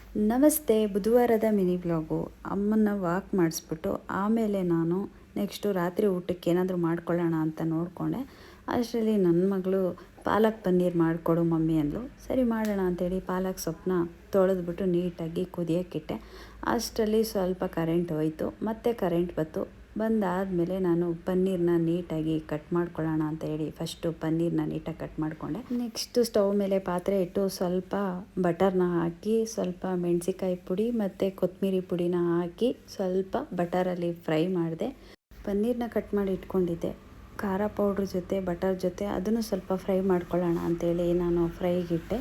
ನಮಸ್ತೆ. ಬುಧವಾರದ mini blog. ಅಮ್ಮನ್ನ walk ಮಾಡಿಸ್ಬಿಟ್ಟು ಆಮೇಲೆ ನಾನು ನೆಕ್ಸ್ಟು ರಾತ್ರಿ ಊಟಕ್ಕೆ ಏನಾದರೂ ಮಾಡ್ಕೊಳ್ಳೋಣ ಅಂತ ನೋಡಿಕೊಂಡೆ. ಅಷ್ಟರಲ್ಲಿ ನನ್ನ ಮಗಳು ಪಾಲಕ್ ಪನ್ನೀರ್ ಮಾಡಿಕೊಡು ಮಮ್ಮಿ ಅಂದ್ಲು. ಸರಿ ಮಾಡೋಣ ಅಂತೇಳಿ ಪಾಲಕ್ ಸೊಪ್ಪನ್ನ ತೊಳೆದ್ಬಿಟ್ಟು ನೀಟಾಗಿ ಕುದಿಯೋಕ್ಕಿಟ್ಟೆ. ಅಷ್ಟರಲ್ಲಿ ಸ್ವಲ್ಪ ಕರೆಂಟ್ ಹೋಯಿತು, ಮತ್ತೆ ಕರೆಂಟ್ ಬಂದಾದಮೇಲೆ ನಾನು ಪನ್ನೀರನ್ನ ನೀಟಾಗಿ ಕಟ್ ಮಾಡ್ಕೊಳ್ಳೋಣ ಅಂತ ಹೇಳಿ ಫಸ್ಟು ಪನ್ನೀರನ್ನ ನೀಟಾಗಿ ಕಟ್ ಮಾಡಿಕೊಂಡೆ. ನೆಕ್ಸ್ಟು ಸ್ಟವ್ ಮೇಲೆ ಪಾತ್ರೆ ಇಟ್ಟು ಸ್ವಲ್ಪ ಬಟರ್ನ ಹಾಕಿ, ಸ್ವಲ್ಪ ಮೆಣಸಿಕಾಯಿ ಪುಡಿ ಮತ್ತು ಕೊತ್ತಂಬರಿ ಪುಡಿನ ಹಾಕಿ ಸ್ವಲ್ಪ ಬಟರಲ್ಲಿ ಫ್ರೈ ಮಾಡಿದೆ. ಪನ್ನೀರನ್ನ ಕಟ್ ಮಾಡಿ ಇಟ್ಕೊಂಡಿದ್ದೆ. ಖಾರ ಪೌಡ್ರ್ ಜೊತೆ ಬಟರ್ ಜೊತೆ ಅದನ್ನು ಸ್ವಲ್ಪ ಫ್ರೈ ಮಾಡ್ಕೊಳ್ಳೋಣ ಅಂಥೇಳಿ ನಾನು ಫ್ರೈಗಿಟ್ಟೆ.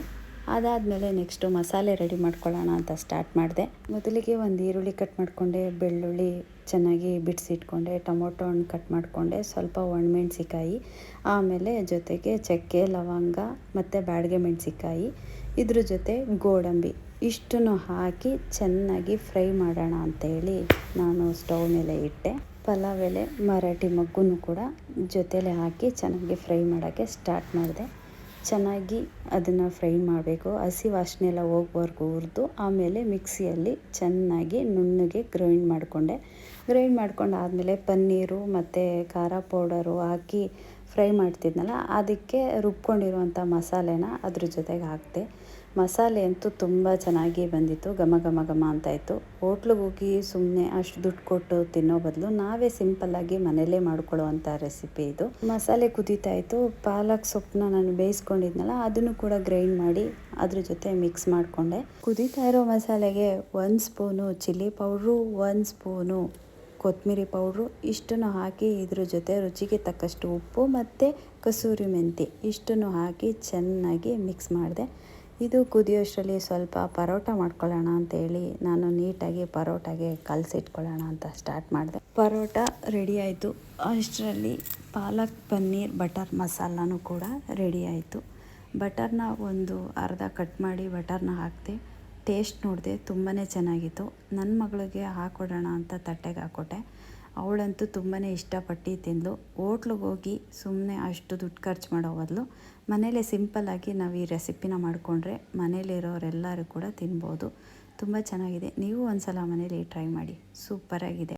ಅದಾದಮೇಲೆ ನೆಕ್ಸ್ಟು ಮಸಾಲೆ ರೆಡಿ ಮಾಡ್ಕೊಳ್ಳೋಣ ಅಂತ ಸ್ಟಾರ್ಟ್ ಮಾಡಿದೆ. ಮೊದಲಿಗೆ ಒಂದು ಈರುಳ್ಳಿ ಕಟ್ ಮಾಡಿಕೊಂಡೆ, ಬೆಳ್ಳುಳ್ಳಿ ಚೆನ್ನಾಗಿ ಬಿಡಿಸಿಟ್ಕೊಂಡೆ, ಟೊಮೊಟೊ ಹಣ್ಣು ಕಟ್ ಮಾಡಿಕೊಂಡೆ, ಸ್ವಲ್ಪ ಒಣಮೆಣ್ಸಿಕಾಯಿ, ಆಮೇಲೆ ಜೊತೆಗೆ ಚಕ್ಕೆ ಲವಂಗ ಮತ್ತು ಬ್ಯಾಡಗೆ ಮೆಣಸಿಕಾಯಿ, ಇದ್ರ ಜೊತೆ ಗೋಡಂಬಿ ಇಷ್ಟನ್ನು ಹಾಕಿ ಚೆನ್ನಾಗಿ ಫ್ರೈ ಮಾಡೋಣ ಅಂತೇಳಿ ನಾನು ಸ್ಟವ್ ಮೇಲೆ ಇಟ್ಟೆ. ಪಲಾವ್ ಎಲೆ, ಮರಾಠಿ ಮೊಗ್ಗು ಕೂಡ ಜೊತೆಲೆ ಹಾಕಿ ಚೆನ್ನಾಗಿ ಫ್ರೈ ಮಾಡೋಕ್ಕೆ ಸ್ಟಾರ್ಟ್ ಮಾಡಿದೆ. ಚೆನ್ನಾಗಿ ಅದನ್ನು ಫ್ರೈ ಮಾಡಬೇಕು, ಹಸಿ ವಾಸನೆ ಎಲ್ಲ ಹೋಗುವವರೆಗೂ ಹುರಿದು ಆಮೇಲೆ ಮಿಕ್ಸಿಯಲ್ಲಿ ಚೆನ್ನಾಗಿ ನುಣ್ಣಗೆ ಗ್ರೈಂಡ್ ಮಾಡಿಕೊಂಡೆ. ಗ್ರೈಂಡ್ ಮಾಡ್ಕೊಂಡಾದಮೇಲೆ ಪನ್ನೀರು ಮತ್ತು ಖಾರ ಪೌಡರು ಹಾಕಿ ಫ್ರೈ ಮಾಡ್ತಿದ್ನಲ್ಲ, ಅದಕ್ಕೆ ರುಬ್ಕೊಂಡಿರುವಂಥ ಮಸಾಲೆನ ಅದ್ರ ಜೊತೆಗೆ ಹಾಕಿದೆ. ಮಸಾಲೆ ಅಂತೂ ತುಂಬ ಚೆನ್ನಾಗಿ ಬಂದಿತ್ತು, ಘಮ ಘಮ ಘಮ ಅಂತಾಯಿತು. ಹೋಟ್ಲಿಗೆ ಹೋಗಿ ಸುಮ್ಮನೆ ಅಷ್ಟು ದುಡ್ಡು ಕೊಟ್ಟು ತಿನ್ನೋ ಬದಲು ನಾವೇ ಸಿಂಪಲ್ಲಾಗಿ ಮನೆಯಲ್ಲೇ ಮಾಡ್ಕೊಳ್ಳುವಂಥ ರೆಸಿಪಿ ಇದು. ಮಸಾಲೆ ಕುದೀತಾ ಇತ್ತು. ಪಾಲಕ್ ಸೊಪ್ಪನ್ನ ನಾನು ಬೇಯಿಸ್ಕೊಂಡಿದ್ನಲ್ಲ ಅದನ್ನು ಕೂಡ ಗ್ರೈಂಡ್ ಮಾಡಿ ಅದ್ರ ಜೊತೆ ಮಿಕ್ಸ್ ಮಾಡಿಕೊಂಡೆ. ಕುದೀತಾ ಇರೋ ಮಸಾಲೆಗೆ 1 ಸ್ಪೂನು ಚಿಲ್ಲಿ ಪೌಡ್ರು, 1 ಸ್ಪೂನು ಕೊತ್ತಂಬರಿ ಪೌಡ್ರು ಇಷ್ಟನ್ನು ಹಾಕಿ ಇದ್ರ ಜೊತೆ ರುಚಿಗೆ ತಕ್ಕಷ್ಟು ಉಪ್ಪು ಮತ್ತು ಕಸೂರಿ ಮೆಂತಿ ಇಷ್ಟನ್ನು ಹಾಕಿ ಚೆನ್ನಾಗಿ ಮಿಕ್ಸ್ ಮಾಡಿದೆ. ಇದು ಕುದಿಯೋಷ್ಟರಲ್ಲಿ ಸ್ವಲ್ಪ ಪರೋಟ ಮಾಡ್ಕೊಳ್ಳೋಣ ಅಂತೇಳಿ ನಾನು ನೀಟಾಗಿ ಪರೋಟಾಗೆ ಕಲಸಿಟ್ಕೊಳ್ಳೋಣ ಅಂತ ಸ್ಟಾರ್ಟ್ ಮಾಡಿದೆ. ಪರೋಟ ರೆಡಿ ಆಯಿತು. ಅಷ್ಟರಲ್ಲಿ ಪಾಲಕ್ ಪನ್ನೀರ್ ಬಟರ್ ಮಸಾಲನೂ ಕೂಡ ರೆಡಿ ಆಯಿತು. ಬಟರ್ನ ಒಂದು ಅರ್ಧ ಕಟ್ ಮಾಡಿ ಬಟರ್ನ ಹಾಕಿದೆ. ಟೇಸ್ಟ್ ನೋಡಿದೆ, ತುಂಬಾ ಚೆನ್ನಾಗಿತ್ತು. ನನ್ನ ಮಗಳಿಗೆ ಹಾಕ್ಕೊಡೋಣ ಅಂತ ತಟ್ಟೆಗೆ ಹಾಕ್ಕೊಟ್ಟೆ. ಅವಳಂತೂ ತುಂಬಾ ಇಷ್ಟಪಟ್ಟು ತಿಂದಳು. ಹೋಟ್ಲಿಗೆ ಹೋಗಿ ಸುಮ್ಮನೆ ಅಷ್ಟು ದುಡ್ಡು ಖರ್ಚು ಮಾಡೋ ಬದಲು ಮನೇಲೇ ಸಿಂಪಲ್ಲಾಗಿ ನಾವು ಈ ರೆಸಿಪಿನ ಮಾಡಿಕೊಂಡ್ರೆ ಮನೇಲಿರೋರೆಲ್ಲರೂ ಕೂಡ ತಿನ್ಬೋದು. ತುಂಬ ಚೆನ್ನಾಗಿದೆ. ನೀವು ಒಂದು ಸಲ ಮನೇಲಿ ಟ್ರೈ ಮಾಡಿ, ಸೂಪರಾಗಿದೆ.